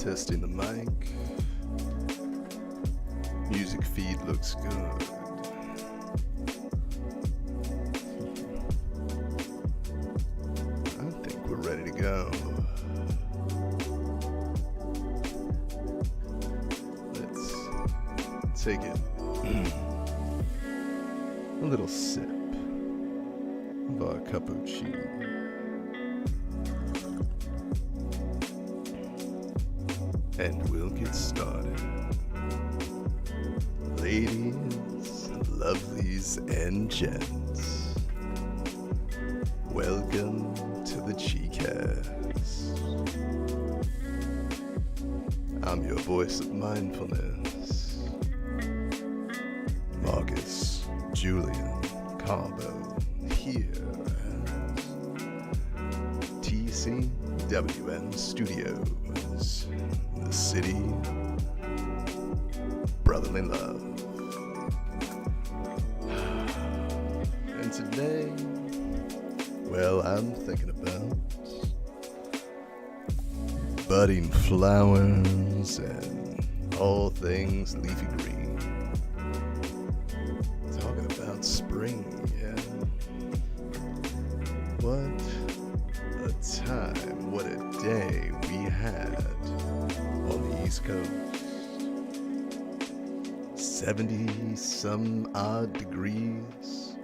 Testing the mic. Music feed looks good. I think we're ready to go. Let's take it. A little sip of our cappuccino. And we'll get started. Ladies, lovelies, and gents, welcome to the Chicast. I'm your voice of mindfulness, Marcus Julian Carbo, here at TCWM Studios, the city brotherly love. And today, well, I'm thinking about budding flowers and all things leafy green. Talking about spring, yeah. What a time, what a day we had on the East Coast. 70 some odd degrees.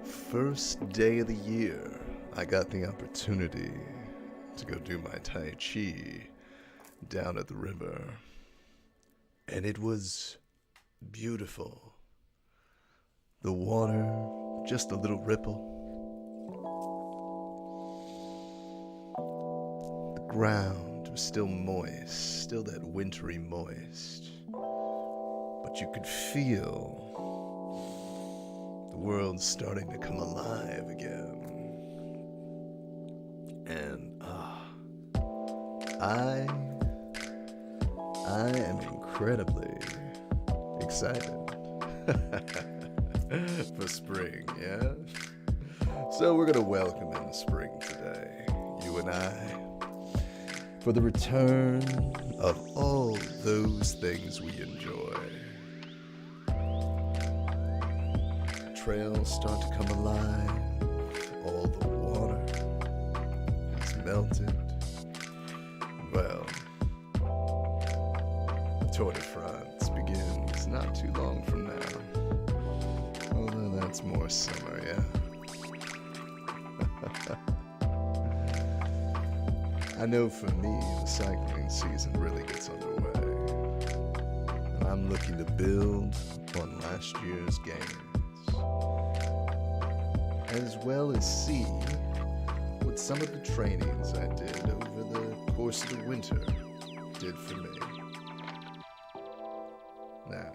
First day of the year, I got the opportunity to go do my Tai Chi down at the river. And it was beautiful. The water, just a little ripple. The ground was still moist, still that wintry moist. But you could feel the world starting to come alive again. And I am incredibly excited for spring, yeah? So we're gonna welcome in spring today, you and I, for the return of all those things we enjoy. Trails start to come alive, all the water is melted. Well, the Tour de France begins not too long from now. Although that's more summer, yeah. I know for me, the cycling season really gets underway. And I'm looking to build on last year's gains, as well as see what some of the trainings I did over the course of the winter did for me. Now,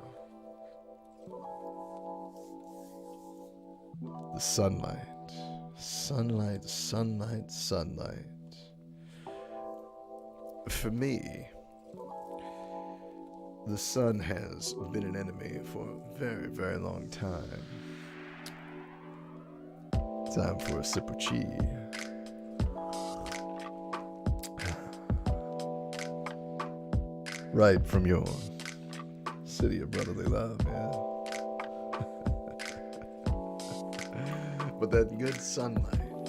the sunlight, sunlight, sunlight, sunlight. For me, the sun has been an enemy for a very, very long time. Time for a sip of chi. Right from your city of brotherly love, yeah. But that good sunlight.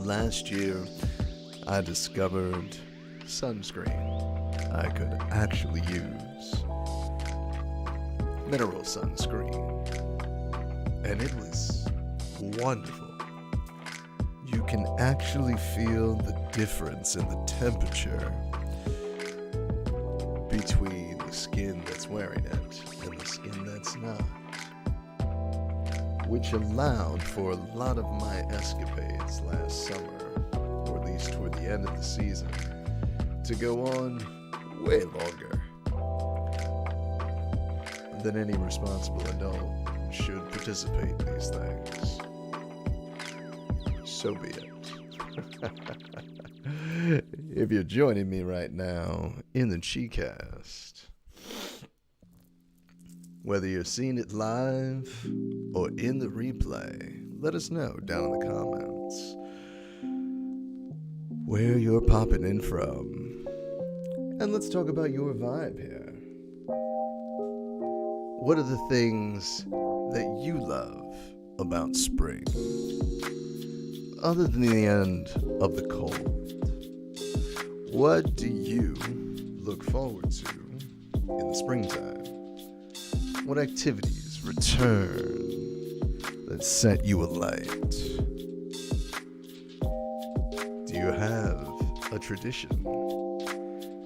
Last year, I discovered sunscreen I could actually use. Mineral sunscreen. And it was wonderful. You can actually feel the difference in the temperature between the skin that's wearing it and the skin that's not, which allowed for a lot of my escapades last summer, or at least toward the end of the season, to go on way longer than any responsible adult should participate in these things. So be it. If you're joining me right now in the Chicast, whether you're seeing it live or in the replay, let us know down in the comments where you're popping in from, And let's talk about your vibe here. What are the things that you love about spring? Other than the end of the cold, what do you look forward to in the springtime? What activities return that set you alight? Do you have a tradition?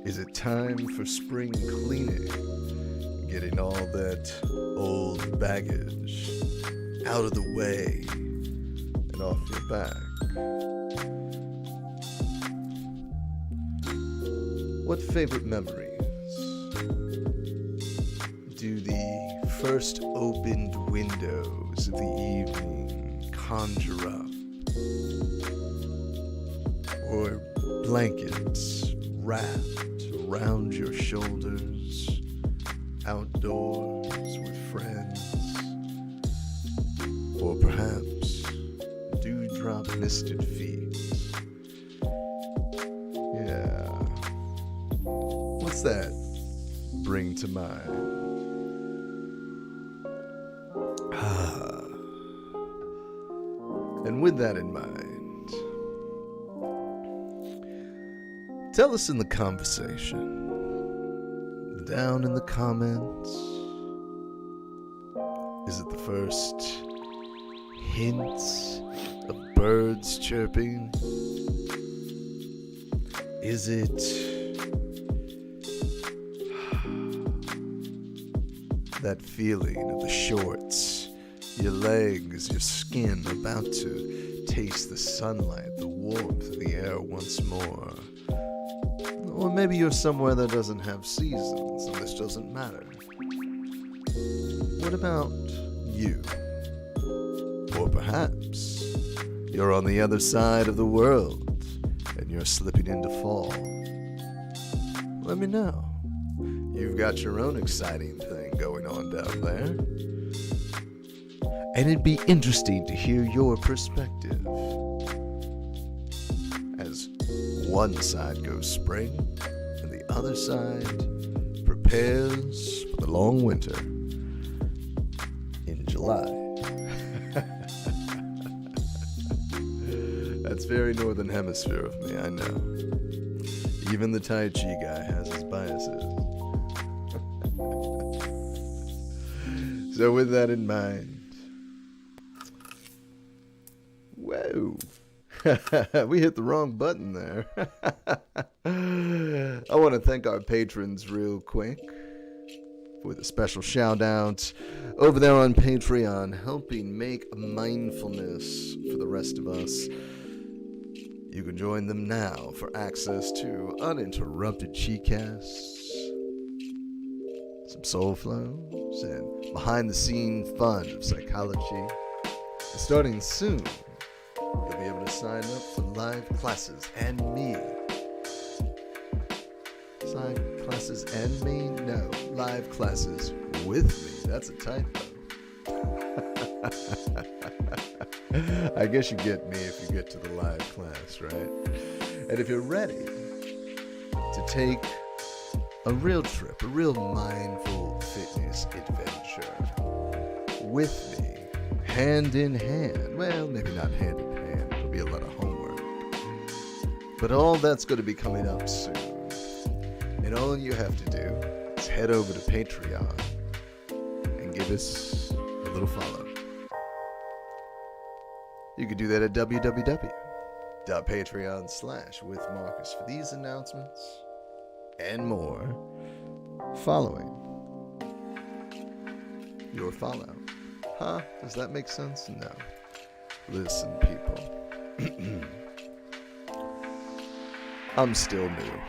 Is it time for spring cleaning? Getting all that old baggage out of the way and off your back. What favorite memories do the first opened windows of the evening conjure up? Or blankets wrapped around your shoulders, outdoors with friends? Or perhaps dewdrop misted feet? Yeah. What's that bring to mind? And with that in mind, tell us in the conversation, down in the comments, is it the first hints of birds chirping? Is it that feeling of the shorts, your legs, your skin about to taste the sunlight, the warmth of the air once more? Or maybe you're somewhere that doesn't have seasons and this doesn't matter. What about you? Or perhaps you're on the other side of the world and you're slipping into fall. Let me know. You've got your own exciting thing going on down there. And it'd be interesting to hear your perspective. As one side goes spring and the other side prepares for the long winter in July. That's very northern hemisphere of me, I know. Even the Tai Chi guy has his biases. So with that in mind, whoa, we hit the wrong button there. I want to thank our patrons real quick with a special shout out over there on Patreon, helping make mindfulness for the rest of us. You can join them now for access to uninterrupted Chicasts, some soul flows, and behind-the-scene fun of psychology. And starting soon, you'll be able to sign up for live classes and me. Live classes and me? No, live classes with me. That's a typo. I guess you get me if you get to the live class, right? And if you're ready to take a real trip, a real mindful fitness adventure with me, hand in hand. Well, maybe not hand in hand. It'll be a lot of homework. But all that's going to be coming up soon. And all you have to do is head over to Patreon and give us a little follow. You can do that at www.patreon.com/withmarcus for these announcements and more following your follow. Huh? Does that make sense? No. Listen, people. I'm still new.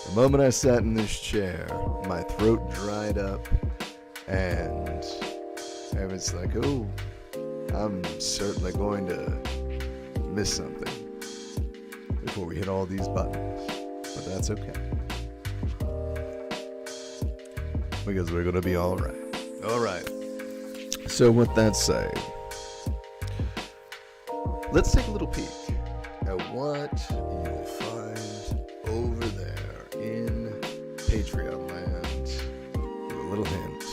The moment I sat in this chair, my throat dried up, and I was like, oh, I'm certainly going to miss something before we hit all these buttons. But that's okay. Because we're going to be all right. All right. So with that said, let's take a little peek at what you'll find over there Patreon land. A little hint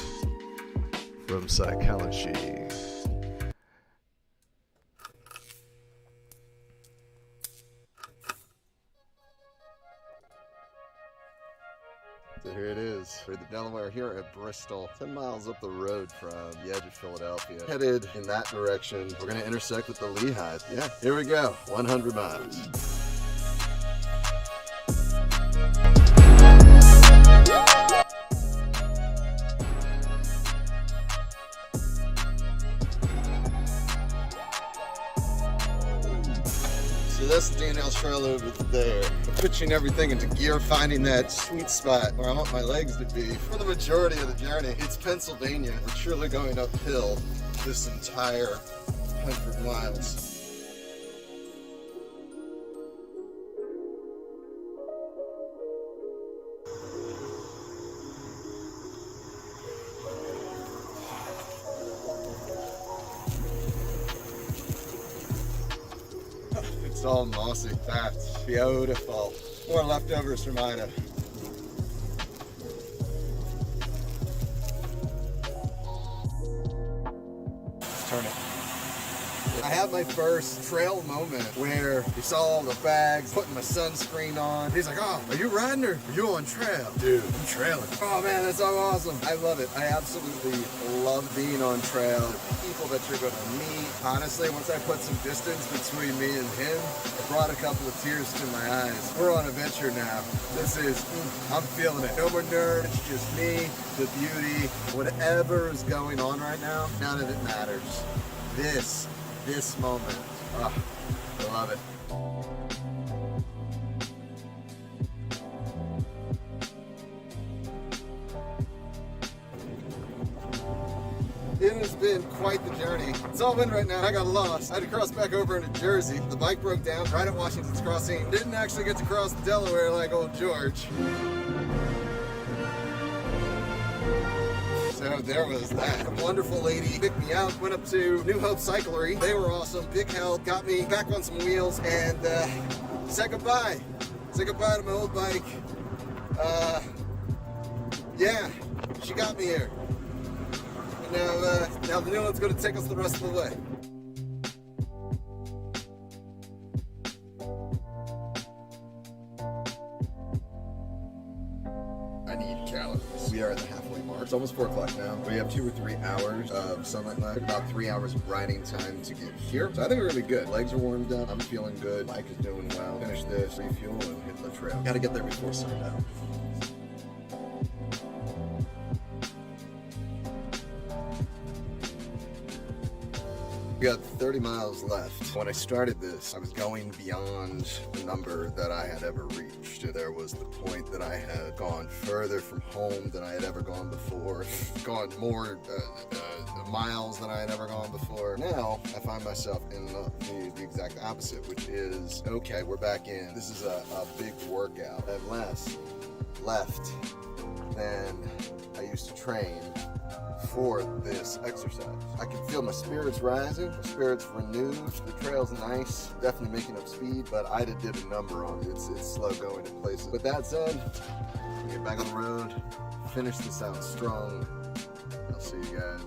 from psychology. So here it is, for the Delaware here at Bristol, 10 miles up the road from the edge of Philadelphia. Headed in that direction, we're gonna intersect with the Lehigh. Yeah, here we go, 100 miles. So that's the D&L trail over there. I'm pitching everything into gear, finding that sweet spot where I want my legs to be. For the majority of the journey, it's Pennsylvania. We're truly going uphill this entire 100 miles. It's all mossy. That's beautiful. More leftovers from Ida. Let's turn it. I had my first trail moment where you saw all the bags, putting my sunscreen on. He's like, oh, are you riding or are you on trail? Dude, I'm trailing. Oh man, that's so awesome. I love it. I absolutely love being on trail. The people that you're gonna meet. Honestly, once I put some distance between me and him, it brought a couple of tears to my eyes. We're on a venture now. This is, I'm feeling it. No more nerves, it's just me, the beauty, whatever is going on right now, none of it matters. This moment, I love it. It has been quite the journey. It's all wind right now. I got lost. I had to cross back over into Jersey. The bike broke down right at Washington's Crossing. Didn't actually get to cross Delaware like old George. So there was that. A wonderful lady picked me out, went up to New Hope Cyclery. They were awesome. Big help, got me back on some wheels, and said goodbye. Said goodbye to my old bike. Yeah, she got me here. And now the new one's gonna take us the rest of the way. I need calories. We are at the halfway mark. It's almost 4 o'clock now. We have 2 or 3 hours of sunlight left. About 3 hours of riding time to get here. So I think we're gonna be good. Legs are warmed up. I'm feeling good. Bike is doing well. Finish this, refuel, and hit the trail. Gotta get there before sundown. We got 30 miles left. When I started this, I was going beyond the number that I had ever reached. There was the point that I had gone further from home than I had ever gone before, gone more miles than I had ever gone before. Now, I find myself in the exact opposite, which is, okay, we're back in. This is a big workout. I have less left than I used to train for this exercise. I can feel my spirits rising, my spirits renewed. The trail's nice, definitely making up speed, but Ida did a number on it. It's slow going in places. With that said, get back on the road, finish this out strong. I'll see you guys.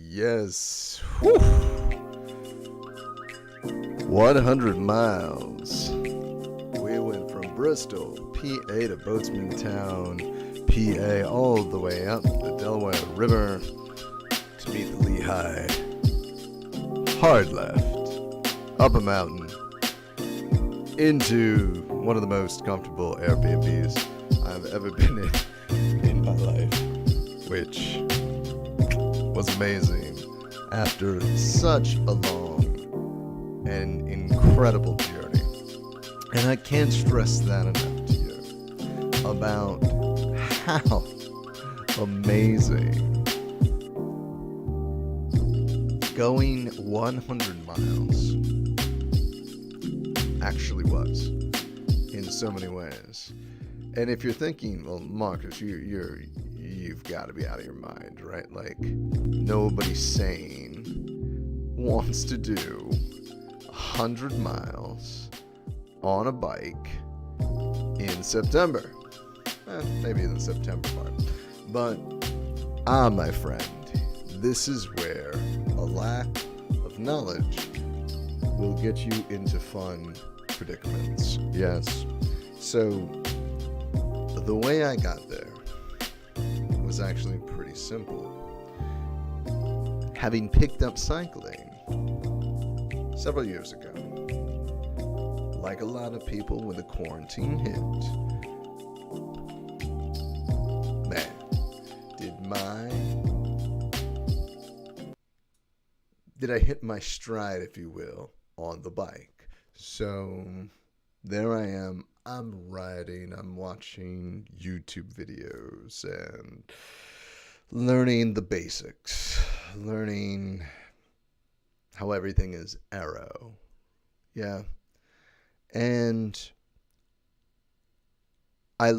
Yes. Whew. 100 miles. We went from Bristol, PA to Boatsmantown, PA, all the way up the Delaware River to meet the Lehigh. Hard left, up a mountain, into one of the most comfortable Airbnbs I've ever been in my life, which was amazing after such a long and incredible journey. And I can't stress that enough to you about how amazing going 100 miles actually was in so many ways. And if you're thinking, well, Marcus, you've got to be out of your mind, right? Like, nobody sane wants to do 100 miles on a bike in September. Maybe in the September part. But, my friend, this is where a lack of knowledge will get you into fun predicaments. Yes. So, the way I got there was actually pretty simple. Having picked up cycling several years ago, like a lot of people when the quarantine hit, man, did I hit my stride, if you will, on the bike. So there I am. I'm riding, I'm watching YouTube videos and learning the basics, learning how everything is aero. Yeah. And I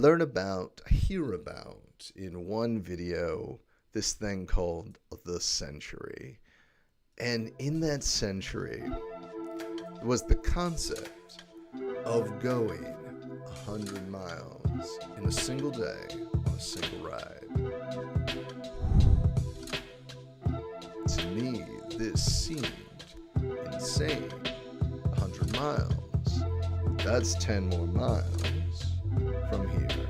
hear about in one video this thing called the century. And in that century was the concept of going 100 miles in a single day on a single ride. To me, this seemed insane. 100 miles. That's 10 more miles from here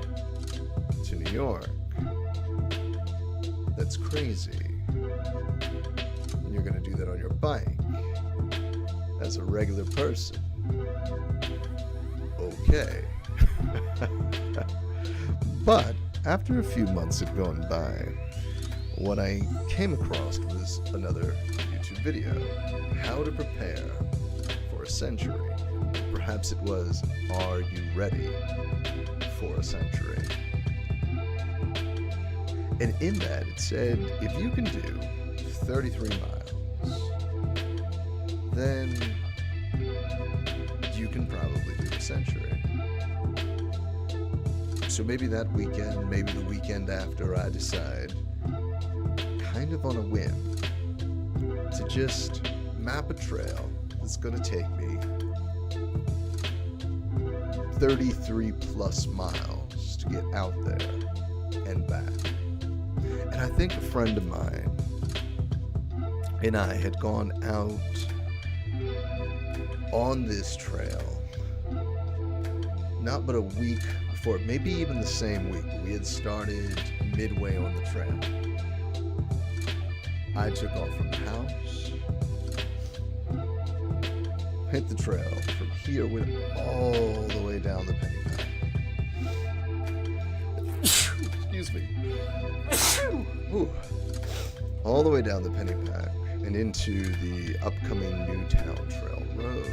to New York. That's crazy. And you're going to do that on your bike as a regular person. Okay. But after a few months had gone by, what I came across was another YouTube video, how to prepare for a century. Perhaps it was, are you ready for a century? And in that it said, if you can do 33 miles, then you can probably do a century. So maybe that weekend, maybe the weekend after, I decide, kind of on a whim, to just map a trail that's going to take me 33 plus miles to get out there and back. And I think a friend of mine and I had gone out on this trail not but a week before, maybe even the same week, but we had started midway on the trail. I took off from the house, hit the trail from here, went all the way down the Pennypack. Excuse me. Ooh. All the way down the Pennypack and into the upcoming Newtown Trail Road.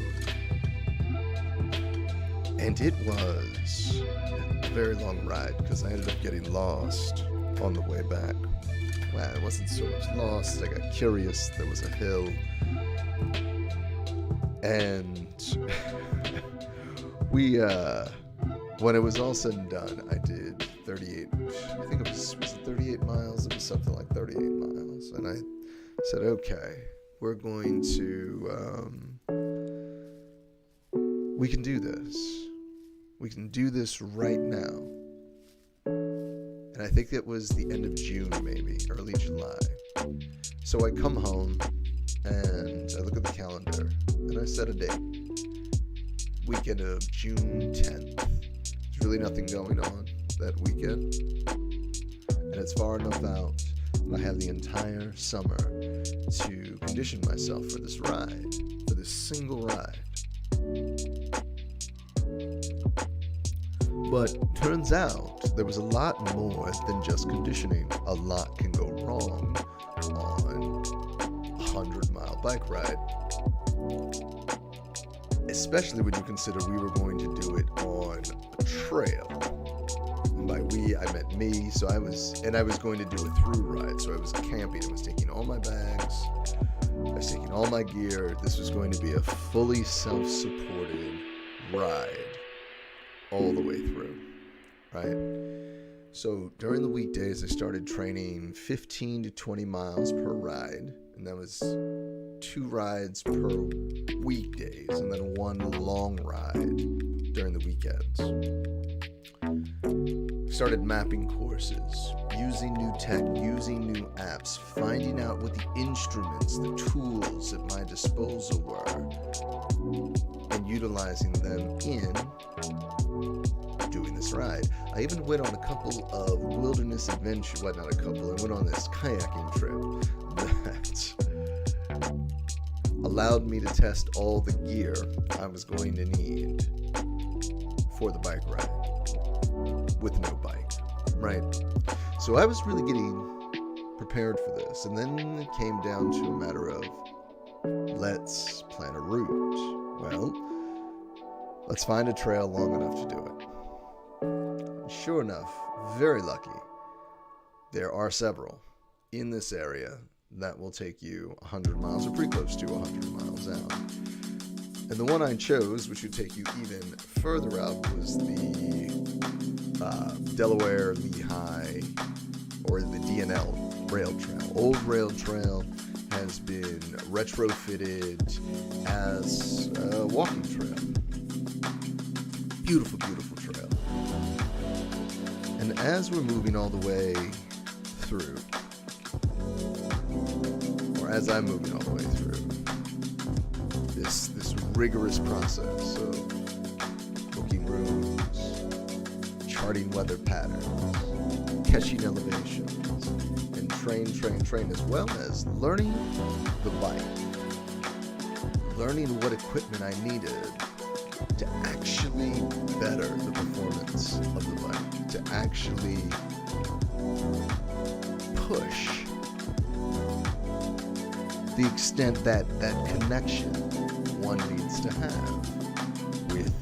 And it was a very long ride because I ended up getting lost on the way back. Well, I wasn't so much lost. I got curious. There was a hill. And we, when it was all said and done, I did 38, I think it was it 38 miles? It was something like 38 miles. And I said, okay, we're going to, we can do this. We can do this right now. And I think it was the end of June, maybe, early July. So I come home and I look at the calendar and I set a date. Weekend of June 10th. There's really nothing going on that weekend. And it's far enough out that I have the entire summer to condition myself for this ride, for this single ride. But turns out there was a lot more than just conditioning. A lot can go wrong on a 100-mile bike ride. Especially when you consider we were going to do it on a trail. And by we, I meant me. So I was going to do a through ride. So I was camping. I was taking all my bags. I was taking all my gear. This was going to be a fully self-supported ride all the way through, right? So during the weekdays, I started training 15 to 20 miles per ride, and that was 2 rides per weekdays, and then 1 long ride during the weekends. Started mapping courses, using new tech, using new apps, finding out what the instruments, the tools at my disposal were, and utilizing them in doing this ride. I even went on a couple of wilderness adventures, well, not a couple, I went on this kayaking trip that allowed me to test all the gear I was going to need for the bike ride with no bike, right? So I was really getting prepared for this, and then it came down to a matter of, let's plan a route. Well, let's find a trail long enough to do it. Sure enough, very lucky, there are several in this area that will take you 100 miles, or pretty close to 100 miles out. And the one I chose, which would take you even further out, was the Delaware Lehigh, or the DNL rail trail. Old rail trail has been retrofitted as a walking trail. Beautiful, beautiful trail. And as we're moving all the way through, or as I'm moving all the way through, this rigorous process of booking rooms, charting weather patterns, catching elevations, and train, as well as learning the bike, learning what equipment I needed to actually better the performance of the bike, to actually push the extent that connection one needs to have with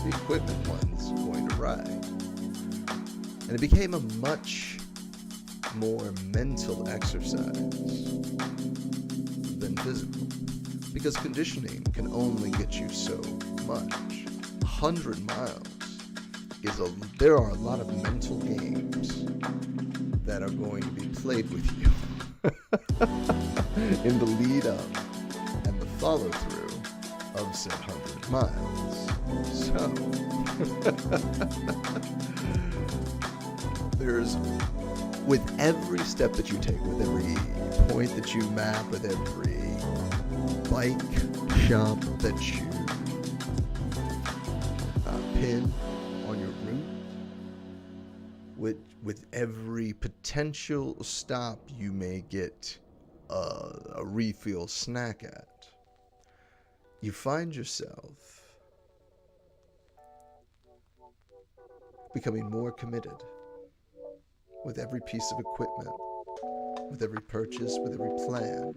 the equipment one's going to ride. And it became a much more mental exercise than physical, because conditioning can only get you so much. 100 miles there are a lot of mental games that are going to be played with you in the lead up and the follow through of said 100 miles. So there's, with every step that you take, with every point that you map, with every bike shop that you pin on your route, with every potential stop you may get a refill snack at, you find yourself becoming more committed with every piece of equipment, with every purchase, with every plan.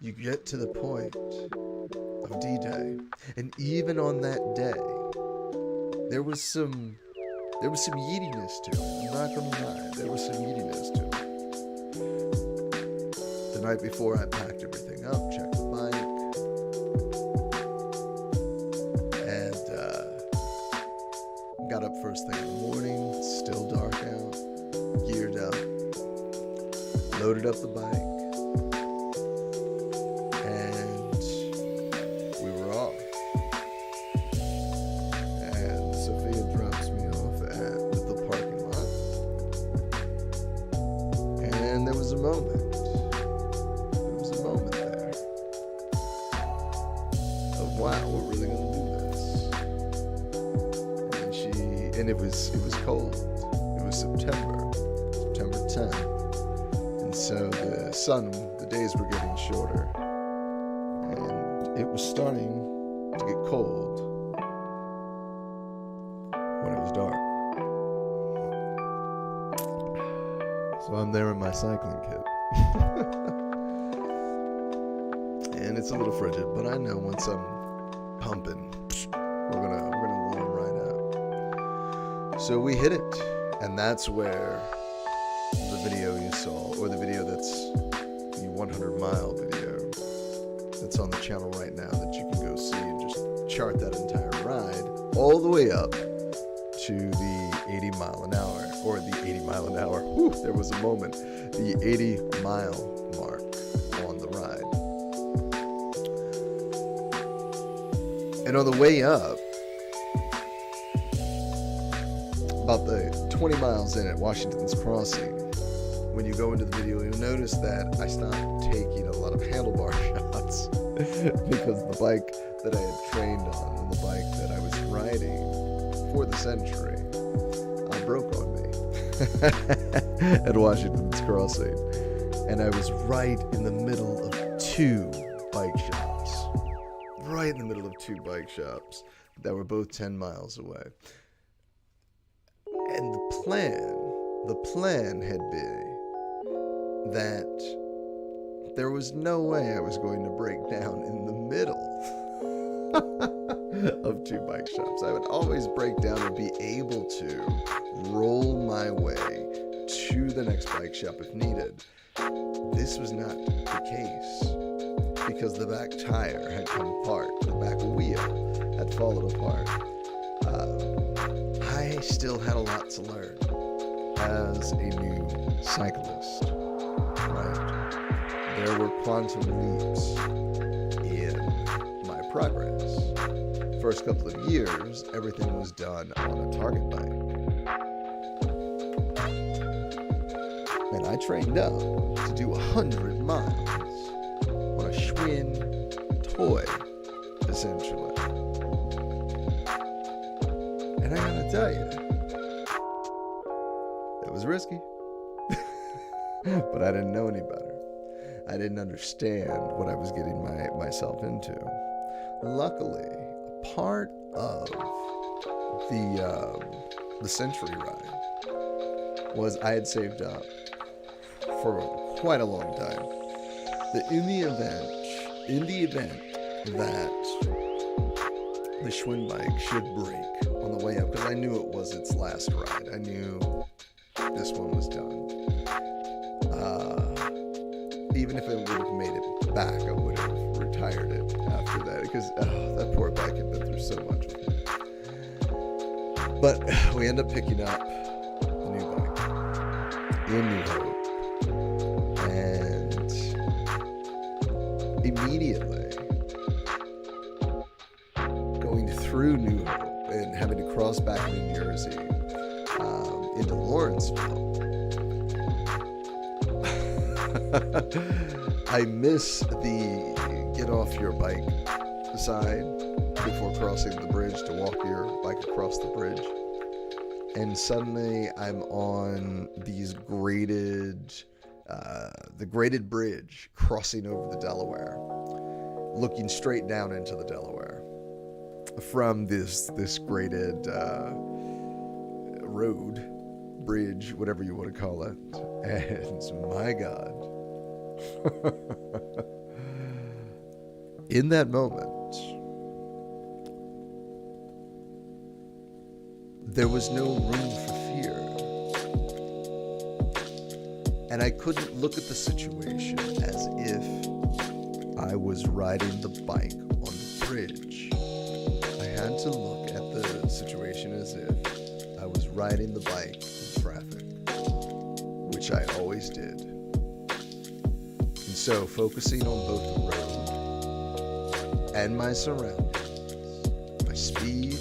You get to the point of D-Day, and even on that day, there was some yeetiness to it. I'm not gonna lie, there was some yeetiness to it. The night before, I packed everything up, checked the bike, and got up first thing in the morning. It's still dark out. Geared up, loaded up the bike. And it was cold. It was September 10th. And so the days were getting shorter. And it was starting to get cold when it was dark. So I'm there in my cycling kit. And it's a little frigid, but I know once I'm pumping, we're gonna warm right up. So we hit it, and that's where the video you saw, or the video that's the 100-mile video that's on the channel right now that you can go see and just chart that entire ride all the way up to the 80 mile an hour, or the 80 mile an hour. Whew, there was a moment. The 80 mile mark on the ride. And on the way up, about the 20 miles in at Washington's Crossing, when you go into the video, you'll notice that I stopped taking a lot of handlebar shots because the bike that I had trained on and the bike that I was riding for the century broke on me at Washington's Crossing. And I was right in the middle of two bike shops. Right in the middle of two bike shops that were both 10 miles away. And the plan had been that there was no way I was going to break down in the middle of two bike shops. I would always break down and be able to roll my way to the next bike shop if needed. This was not the case because the back tire had come apart, the back wheel had fallen apart. I still had a lot to learn as a new cyclist, right? There were quantum leaps in my progress. First couple of years, everything was done on a target bike. And I trained up to do 100 miles on a Schwinn toy, essentially. And I gotta tell you, it was risky. But I didn't know any better. I didn't understand what I was getting myself into. Luckily, part of the century ride was I had saved up for quite a long time. That in the event that the Schwinn bike should break on the way up, because I knew it was its last ride. I knew this one was done. Even if it would have made it back, I would have retired it after that, because that poor bike had been through so much with me. But we end up picking up a new bike in New Hope, and immediately going through New Hope and having to cross back into New Jersey into Lawrenceville. I miss the get off your bike side before crossing the bridge to walk your bike across the bridge. And suddenly I'm on these graded, the graded bridge crossing over the Delaware, looking straight down into the Delaware from this graded road, bridge, whatever you want to call it. And my God, in that moment, there was no room for fear. And I couldn't look at the situation as if I was riding the bike on the bridge. I had to look at the situation as if I was riding the bike in traffic, which I always did. And so focusing on both the road and my surroundings, my speed,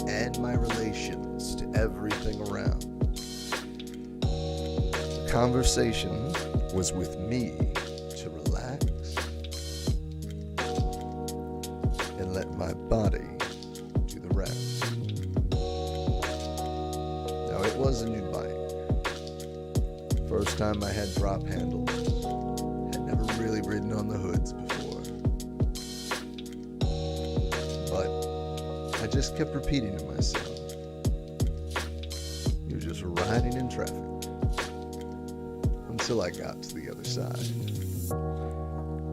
and my relations to everything around. The conversation was with me to relax and let my body do the rest. Now, it was a new bike. First time I had drop handles. Had never really ridden on the hoods before. I just kept repeating to myself, you're just riding in traffic, until I got to the other side.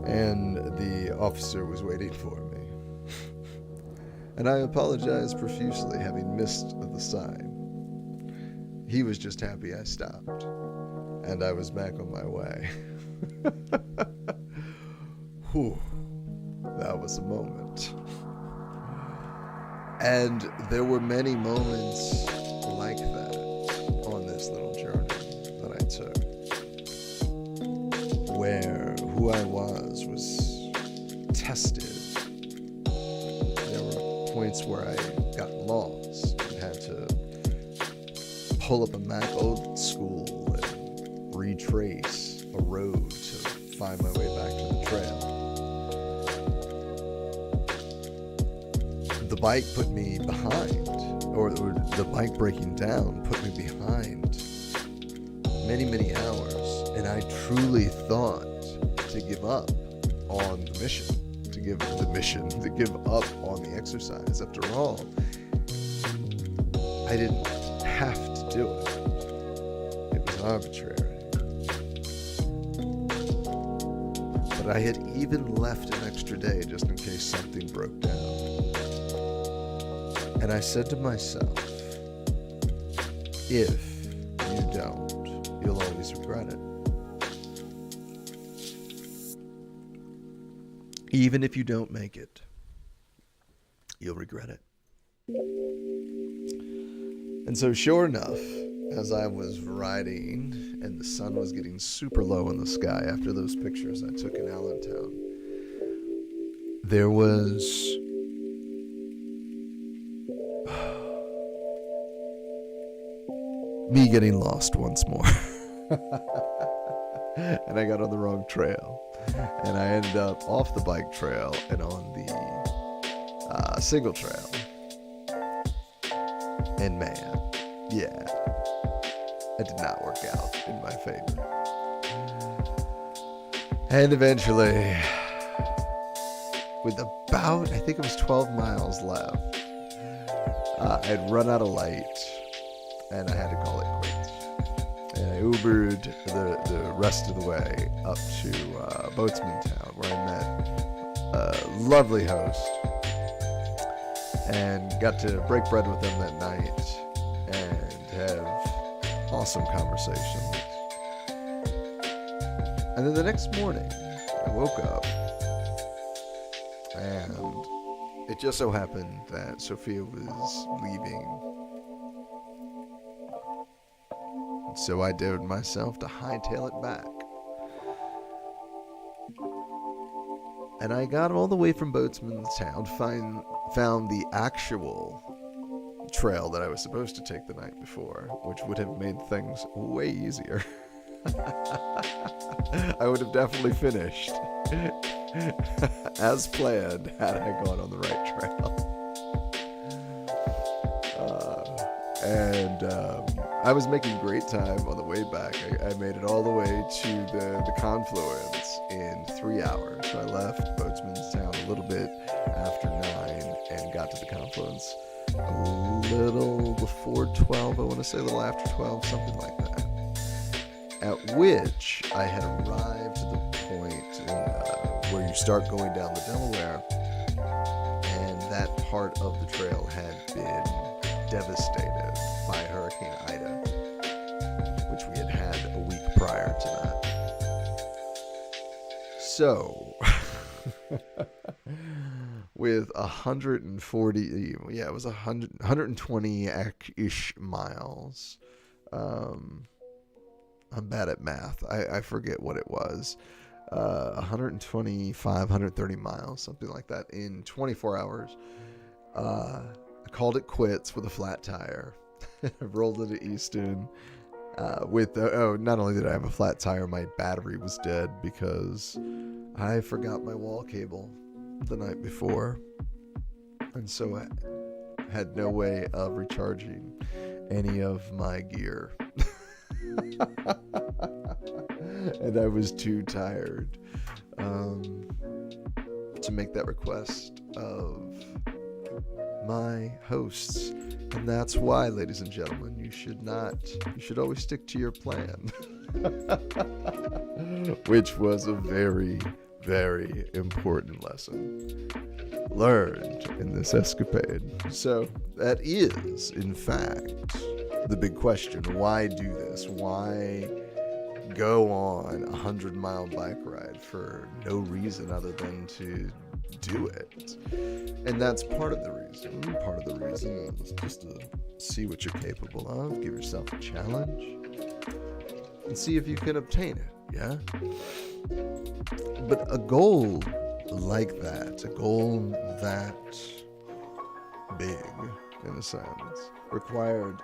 And the officer was waiting for me. And I apologized profusely, having missed the sign. He was just happy I stopped, and I was back on my way. Whew, that was a moment. And there were many moments like that on this little journey that I took, where who I was tested. There were points where I got lost and had to pull up a map old school and retrace a road to find my way back to the trail. The bike put me behind, or the bike breaking down put me behind many, many hours, and I truly thought to give up on the mission, to give up on the exercise. After all, I didn't have to do it. It was arbitrary. But I had even left an extra day just in case something broke down. And I said to myself, if you don't, you'll always regret it. Even if you don't make it, you'll regret it. And so sure enough, as I was riding and the sun was getting super low in the sky after those pictures I took in Allentown, there was me getting lost once more. And I got on the wrong trail. And I ended up off the bike trail and on the single trail. And man, yeah, it did not work out in my favor. And eventually, with about, I think it was 12 miles left, I'd run out of light and I had to call it quits. And I Ubered the rest of the way up to Boatsman Town, where I met a lovely host and got to break bread with them that night and have awesome conversations. And then the next morning, I woke up and it just so happened that Sophia was leaving. So I dared myself to hightail it back. And I got all the way from Boatsman's Town, found the actual trail that I was supposed to take the night before, which would have made things way easier. I would have definitely finished as planned had I gone on the right trail. I was making great time on the way back. I made it all the way to the confluence in 3 hours. So I left Boatsman's Town a little bit after 9 and got to the confluence a little before 12. I want to say a little after 12, something like that. At which I had arrived to the point where you start going down the Delaware, and that part of the trail had been devastated by Hurricane Ida, which we had had a week prior to that. So, with 120-ish miles. I'm bad at math. I forget what it was. 125, 130 miles, something like that, in 24 hours. I called it quits with a flat tire. I rolled into Easton not only did I have a flat tire, my battery was dead because I forgot my wall cable the night before. And so I had no way of recharging any of my gear. And I was too tired to make that request of my hosts. And that's why, ladies and gentlemen, you should always stick to your plan. Which was a very, very important lesson learned in this escapade. So that is, in fact, the big question. Why do this? Why go on a 100-mile bike ride for no reason other than to do it. And that's part of the reason. Part of the reason is just to see what you're capable of, give yourself a challenge, and see if you can obtain it, yeah? But a goal like that, a goal that big, in a sense, required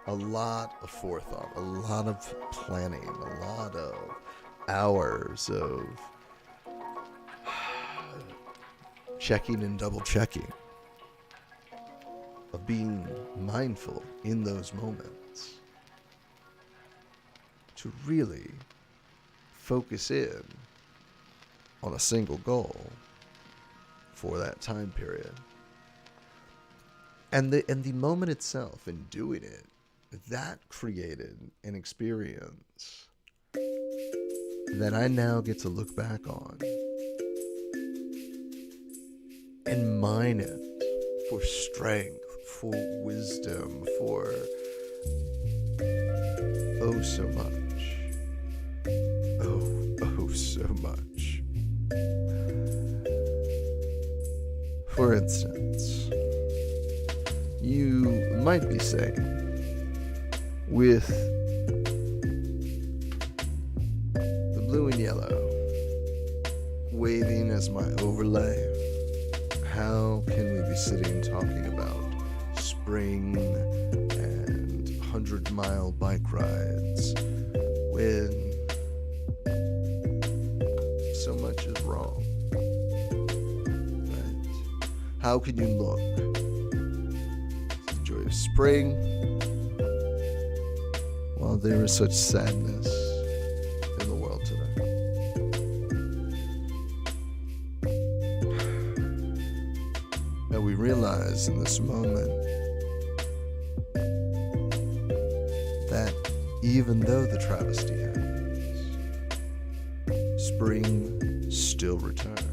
a lot of forethought, a lot of planning, a lot of hours of checking and double checking, of being mindful in those moments, to really focus in on a single goal for that time period. And the moment itself in doing it, that created an experience that I now get to look back on and mine it for strength, for wisdom, for oh so much. Oh so much. For instance, you might be saying, with the blue and yellow waving as my overlay, how can we be sitting talking about spring and 100-mile bike rides when so much is wrong? Right? How can you look at the joy of spring while there is such sadness in the world today? And we realize in this moment that even though the travesty happens, spring still returns.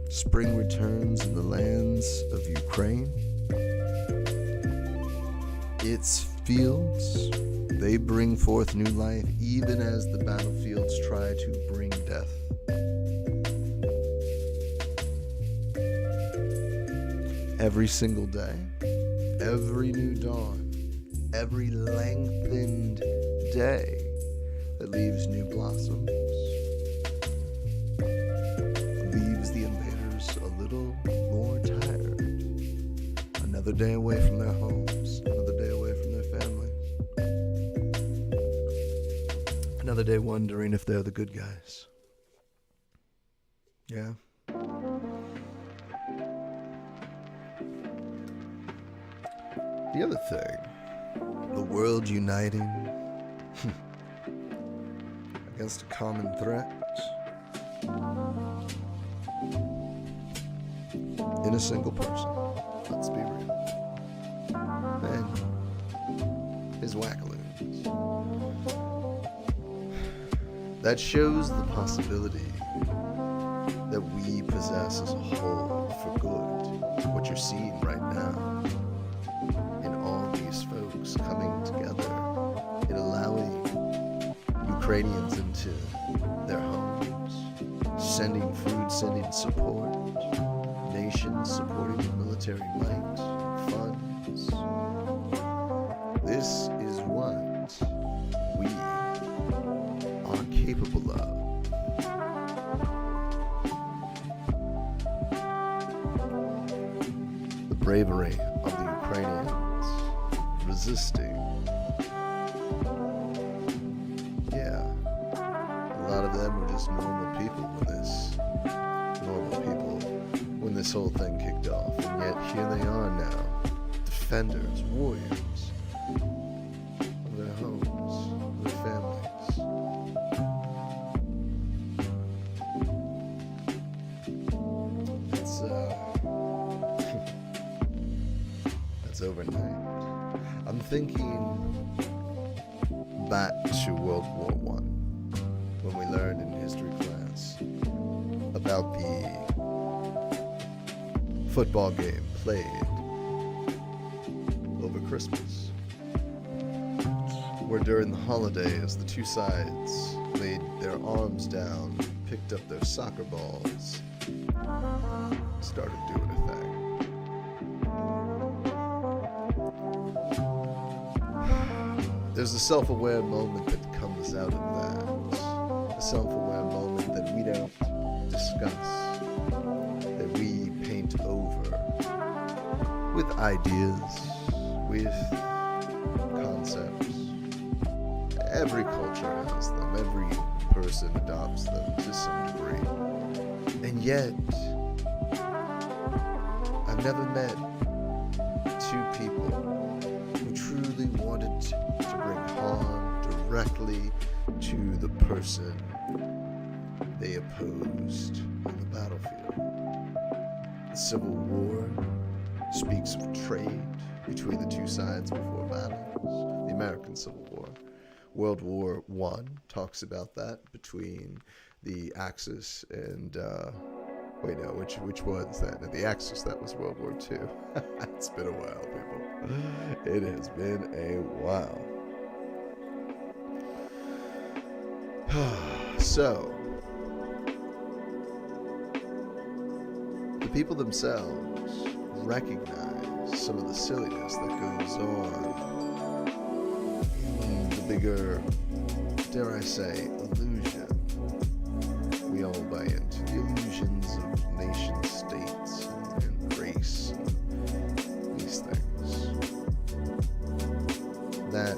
Spring returns in the lands of Ukraine. Its fields, they bring forth new life, even as the battlefields try to bring death. Every single day, every new dawn, every lengthened day that leaves new blossoms, leaves the invaders a little more tired. Another day away from their homes, another day away from their families, another day wondering if they're the good guys. Yeah. The other thing, the world uniting against a common threat in a single person. Let's be real. And his wackaloons. That shows the possibility that we possess as a whole for good. What you're seeing right now in all these folks coming together and allowing Ukrainians into their homes, sending food, sending support, nations supporting the military might, funds. This is what we are capable of. The bravery of the Ukrainians resisting. Yeah, a lot of them were just normal people when this whole thing kicked off, and yet here they are now, defenders, warriors of their homes, of their families. That's overnight. I'm thinking back to World War I, when we learned in history class about the football game played over Christmas, where during the holidays the two sides laid their arms down, picked up their soccer balls, started doing a thing. There's a self-aware moment that comes out of that. A self-aware moment that we don't discuss, that we paint over with ideas, with concepts. Every culture has them. Every person adopts them to some degree. And yet, I've never met two people who truly wanted to bring harm directly to the person they opposed on the battlefield. The Civil War speaks of trade between the two sides before battles. The American Civil War. World War I talks about that between the Axis and which one's that? No, the Axis, that was World War II. It's been a while, people. It has been a while. So, the people themselves recognize some of the silliness that goes on in the bigger, dare I say, illusion. We all buy into the illusions of nation states and race and these things that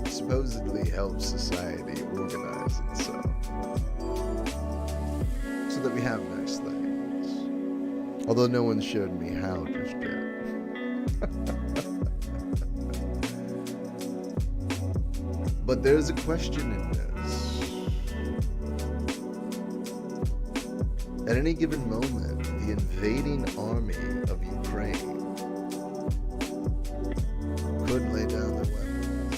supposedly helps society organize itself so that we have nice things. Although no one showed me how just yet. But there's a question in this. At any given moment, the invading army of Ukraine could lay down their weapons,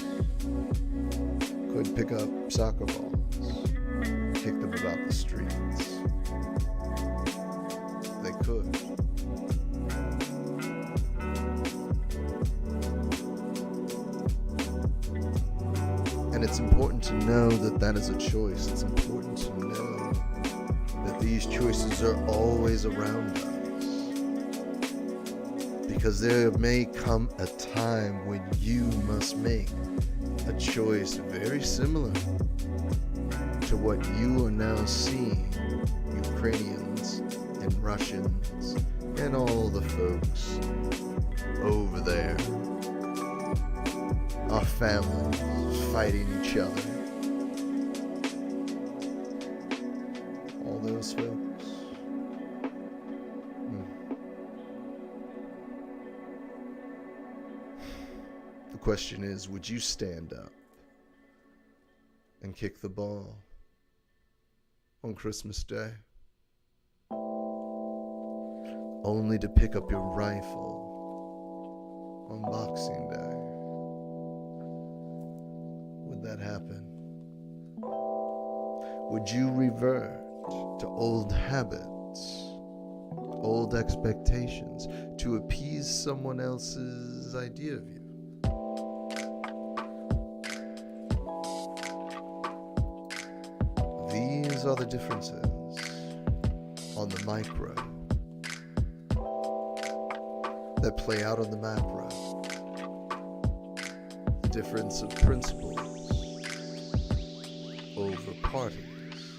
could pick up soccer balls, kick them about the streets. They could. And it's important to know that that is a choice. It's important to know that these choices are always around us. Because there may come a time when you must make a choice very similar to what you are now seeing Ukrainians and Russians and all the folks over there, our families fighting each other. All those folks. The question is, would you stand up and kick the ball on Christmas Day? Only to pick up your rifle on Boxing Day. Would that happen? Would you revert to old habits, old expectations, to appease someone else's idea of you? These are the differences on the micro that play out on the macro. The difference of principles over parties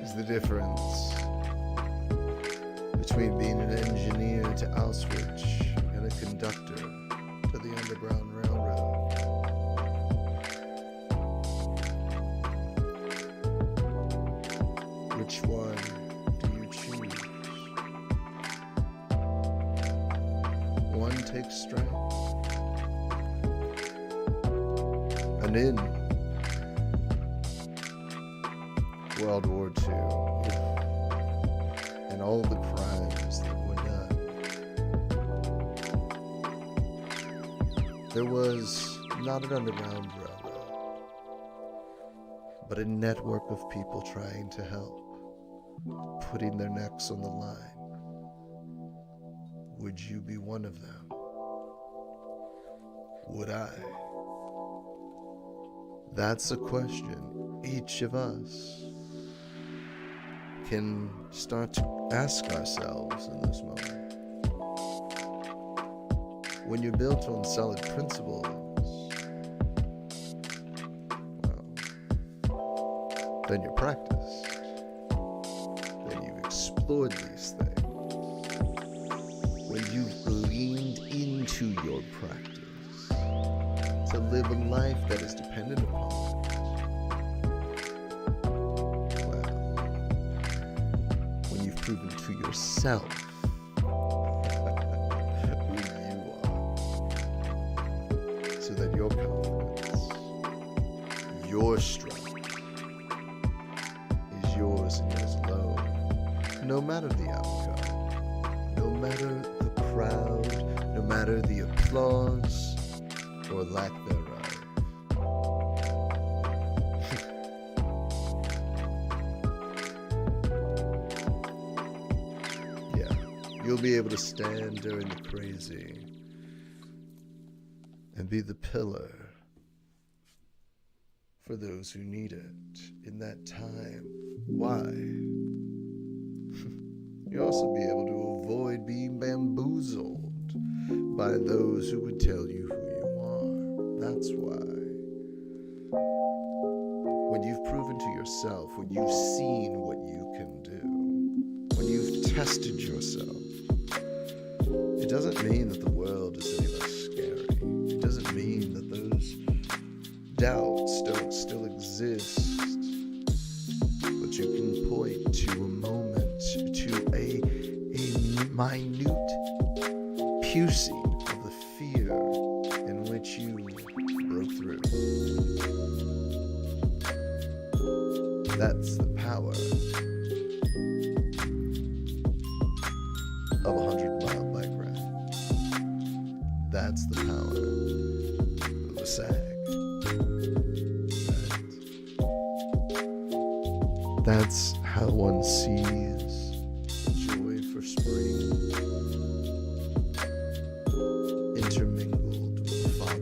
is the difference between being an engineer to Auschwitz and a conductor to the Underground Railroad. Which one do you choose? One takes strength, and in World War II, and all the crimes that were done, there was not an underground railroad, but a network of people trying to help, putting their necks on the line. Would you be one of them? Would I That's a question each of us can start to ask ourselves in this moment. When you're built on solid principles, well, then you're practiced. Then you've explored these things. When you've leaned into your practice to live a life that is dependent upon it, proven to yourself who you are, so that your confidence, your strength is yours and yours alone, no matter the outcome, no matter the crowd, no matter the applause or lack thereof. You'll be able to stand during the crazy and be the pillar for those who need it in that time. Why? You'll also be able to avoid being bamboozled by those who would tell you who you are. That's why. When you've proven to yourself, when you've seen what you can do, when you've tested yourself, it doesn't mean that the world is any less scary. It doesn't mean that those doubts don't still exist. But you can point to a moment, to a minute piercing of the fear in which you broke through. That's the power of 100-mile bike ride. That's the power of a sag. That's how one sees the joy for spring intermingled with the fog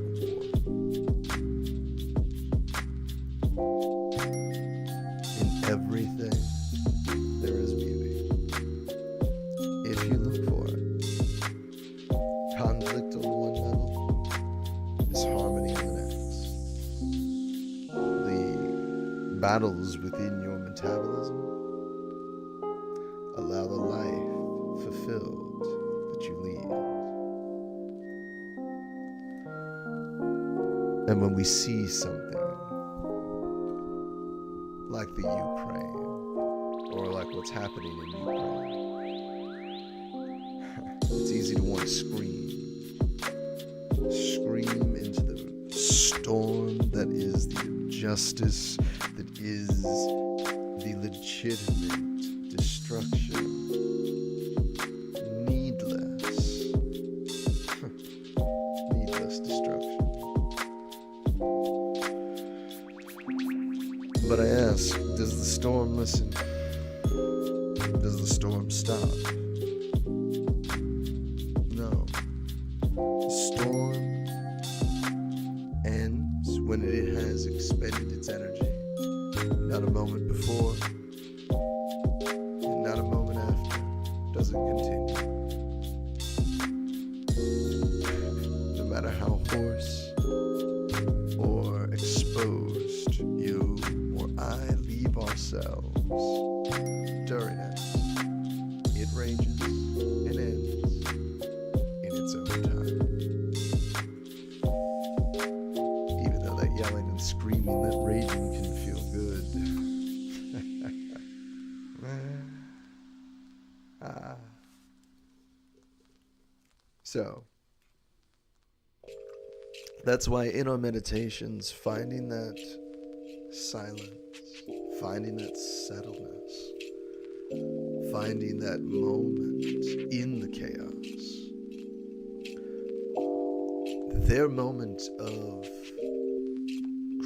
of war. In everything, there is beauty. If you look for it. Conflict on one level is harmony on the next. The battles within your metabolism allow the life fulfilled that you lead. And when we see something like the Ukraine, or like what's happening in Ukraine, it's easy to want to scream into the storm that is the injustice, that is the legitimate destruction. Needless destruction. But I ask, does the storm listen? Does the storm stop? When it has expended its energy, not a moment before and not a moment after does it continue. No matter how hoarse or exposed you or I leave ourselves during it, it rages and ends in its own time. Yelling and screaming, that raging can feel good. So, that's why in our meditations, finding that silence, finding that settledness, finding that moment in the chaos, their moment of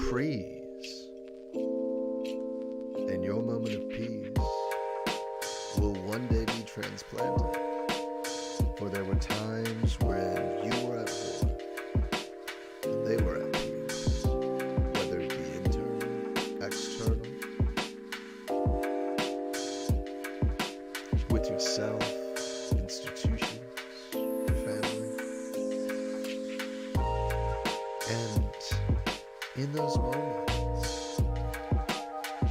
praise and your moment of peace will one day be transplanted. For there were times when you were at war and they were at peace, whether it be in in those moments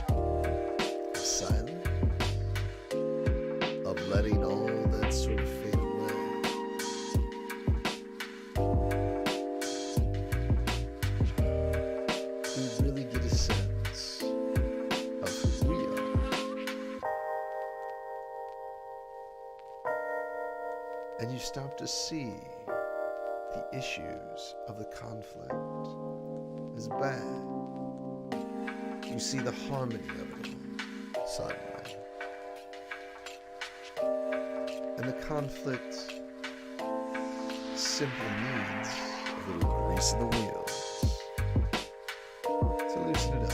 of silence, of letting all that sort of fade away, we really get a sense of who we are. And you start to see the issues of the conflict as bad. You see the harmony of it all suddenly. And the conflict simply needs a little grease in the wheels to loosen it up.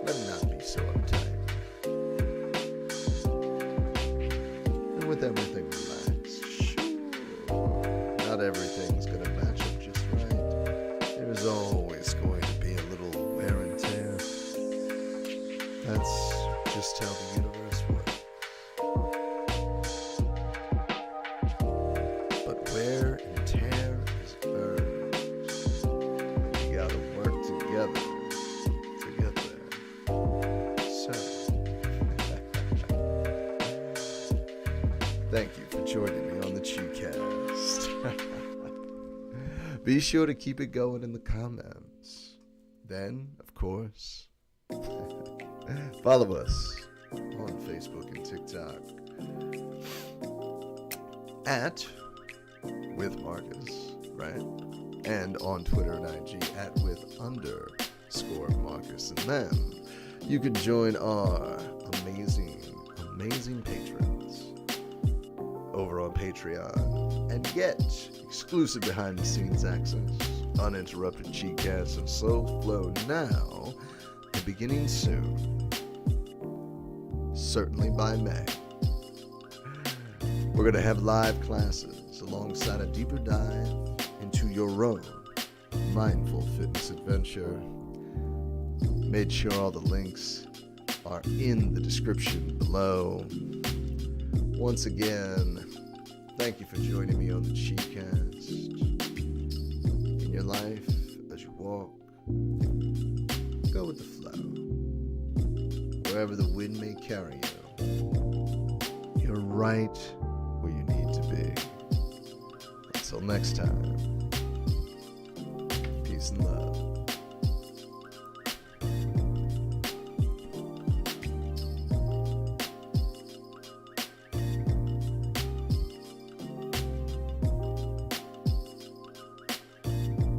Let it not be so uptight. And with everything relaxed, sure, not everything's gonna match up just right. There's always going to be a little wear and tear. That's just how the universe works. But wear and tear is earned. You gotta work together to get there. So, thank you for joining me on the Chicast. Be sure to keep it going in the comments. Then, of course, follow us on Facebook and TikTok at with Marcus, right? And on Twitter and IG at with_Marcus. And then you can join our amazing patrons over on Patreon and get exclusive behind the scenes access, uninterrupted Chicast, and slow flow now and beginning soon, certainly by May. We're going to have live classes alongside a deeper dive into your own mindful fitness adventure. Made sure all the links are in the description below. Once again, thank you for joining me on the Chicast. In your life, as you walk, go with the flow. Wherever the wind may carry you, you're right where you need to be. Until next time, peace and love.